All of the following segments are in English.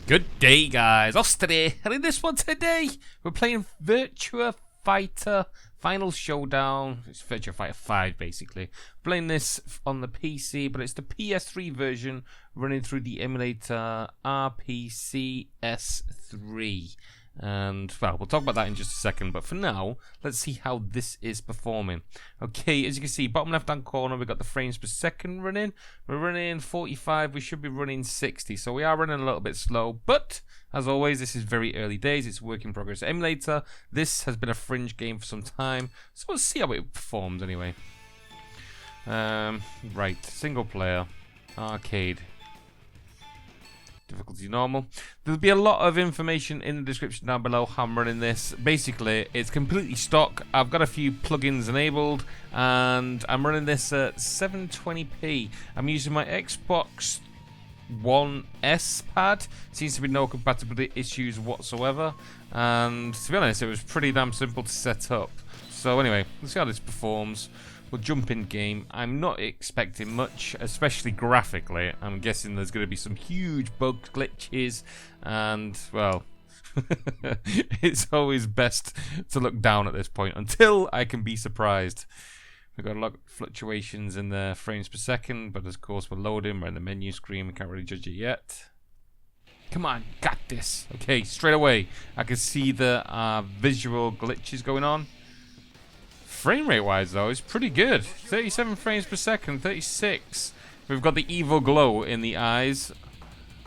Good day, guys. Us today, and in this one today, we're playing Virtua Fighter Final Showdown. It's Virtua Fighter 5, basically. Playing this on the PC, but it's the PS3 version running through the emulator RPCS3. And, well, we'll talk about that in just a second, but for now, let's see how this is performing. Okay, as you can see, bottom left-hand corner, we've got the frames per second running. We're running 45, we should be running 60, so we are running a little bit slow, but, as always, this is very early days, it's a work in progress emulator. This has been a fringe game for some time, so we'll see how it performs anyway. Right, single player, arcade. Difficulty normal. There'll be a lot of information in the description down below how I'm running this. Basically, it's completely stock. I've got a few plugins enabled, and I'm running this at 720p. I'm using my Xbox One S pad. Seems to be no compatibility issues whatsoever, and to be honest, it was pretty damn simple to set up. So anyway, let's see how this performs. We'll jump in game. I'm not expecting much, especially graphically. I'm guessing there's going to be some huge bug glitches, and, well, it's always best to look down at this point until I can be surprised. We've got a lot of fluctuations in the frames per second, but of course we're loading. We're in the menu screen. We can't really judge it yet. Come on, got this. Okay, straight away, I can see the visual glitches going on. Frame rate wise though, it's pretty good. 37 frames per second, 36. We've got the evil glow in the eyes.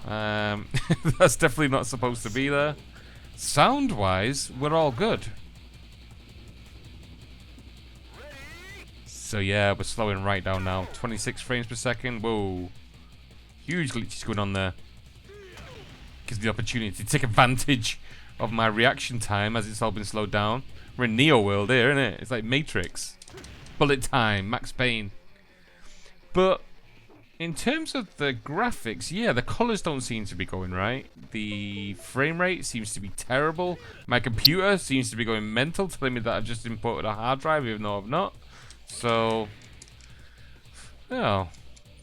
That's definitely not supposed to be there. Sound wise, we're all good. So yeah, we're slowing right down now. 26 frames per second. Whoa. Huge glitches going on there. Gives me the opportunity to take advantage of my reaction time as it's all been slowed down. We're in Neo world here, isn't it? It's like Matrix. Bullet time, Max Payne. But in terms of the graphics, yeah, the colors don't seem to be going right. The frame rate seems to be terrible. My computer seems to be going mental, telling me that I've just imported a hard drive, even though I've not. So, oh,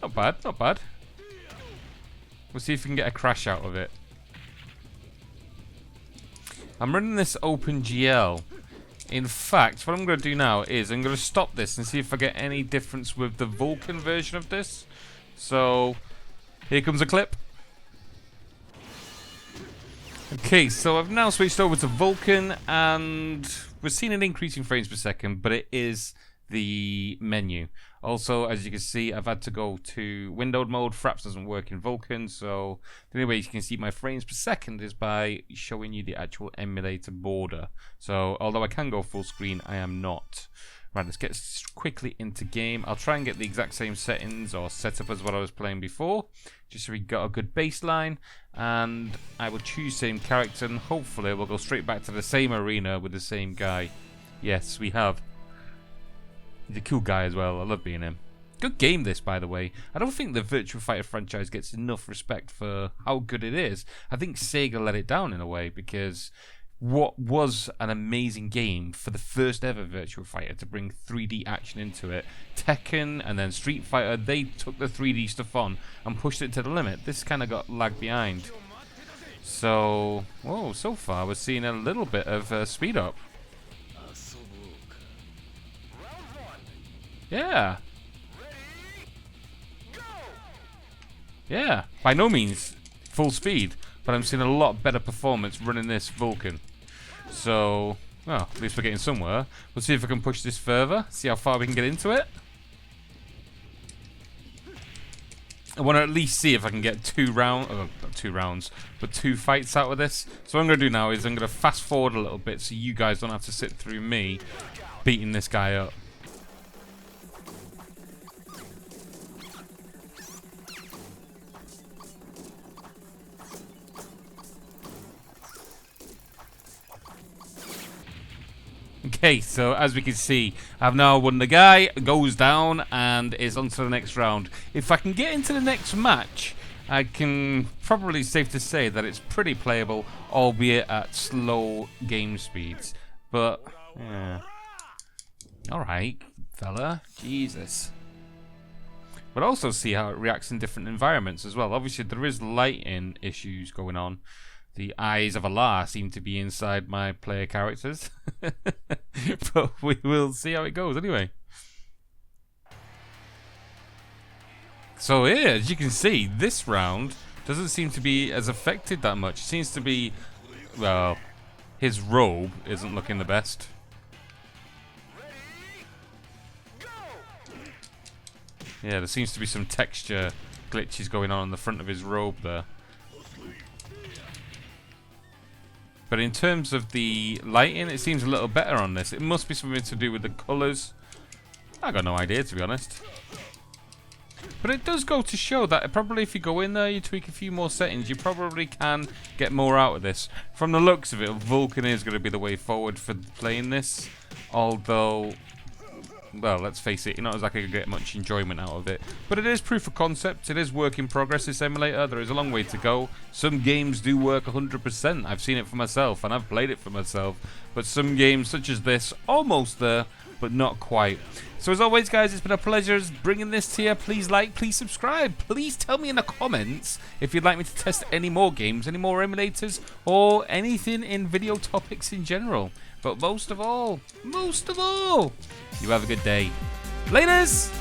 not bad, not bad. We'll see if we can get a crash out of it. I'm running this OpenGL. In fact, what I'm going to do now is I'm going to stop this and see if I get any difference with the Vulkan version of this. So, here comes a clip. Okay, so I've now switched over to Vulkan, and we're seeing an increase in frames per second, but it is the menu. Also, as you can see, I've had to go to windowed mode. Fraps doesn't work in Vulkan, so the only way you can see my frames per second is by showing you the actual emulator border. So, although I can go full screen, I am not. Right, let's get quickly into game. I'll try and get the exact same settings or setup as what I was playing before, just so we got a good baseline. And I will choose same character, and hopefully we'll go straight back to the same arena with the same guy. Yes, we have. He's a cool guy as well. I love being him. Good game this, by the way. I don't think the Virtua Fighter franchise gets enough respect for how good it is. I think Sega let it down in a way, because what was an amazing game for the first ever Virtua Fighter to bring 3D action into it. Tekken and then Street Fighter, they took the 3D stuff on and pushed it to the limit. This kind of got lagged behind. So, whoa, so far we're seeing a little bit of speed up. Yeah. Yeah. By no means full speed, but I'm seeing a lot better performance running this Vulkan. So, well, at least we're getting somewhere. We'll see if I can push this further, see how far we can get into it. I want to at least see if I can get not 2 rounds, but 2 fights out of this. So what I'm going to do now is I'm going to fast forward a little bit so you guys don't have to sit through me beating this guy up. Okay, so as we can see, I've now won the guy, goes down, and is on to the next round. If I can get into the next match, I can probably safe to say that it's pretty playable, albeit at slow game speeds. But, yeah. Alright, fella. Jesus. but also see how it reacts in different environments as well. Obviously, there is lighting issues going on. The eyes of Allah seem to be inside my player characters. But we will see how it goes anyway. So yeah, as you can see, this round doesn't seem to be as affected that much. It seems to be, well, his robe isn't looking the best. Yeah, there seems to be some texture glitches going on the front of his robe there. But in terms of the lighting, it seems a little better on this. It must be something to do with the colours. I got no idea, to be honest. But it does go to show that probably if you go in there, you tweak a few more settings, you probably can get more out of this. From the looks of it, Vulcan is going to be the way forward for playing this. Although, well, let's face it, you're not exactly going to get much enjoyment out of it. But it is proof of concept. It is work in progress, this emulator. There is a long way to go. Some games do work 100%. I've seen it for myself, and I've played it for myself. But some games, such as this, almost there, but not quite. So as always, guys, it's been a pleasure bringing this to you. Please like, please subscribe. Please tell me in the comments if you'd like me to test any more games, any more emulators, or anything in video topics in general. But most of all, you have a good day. Laters!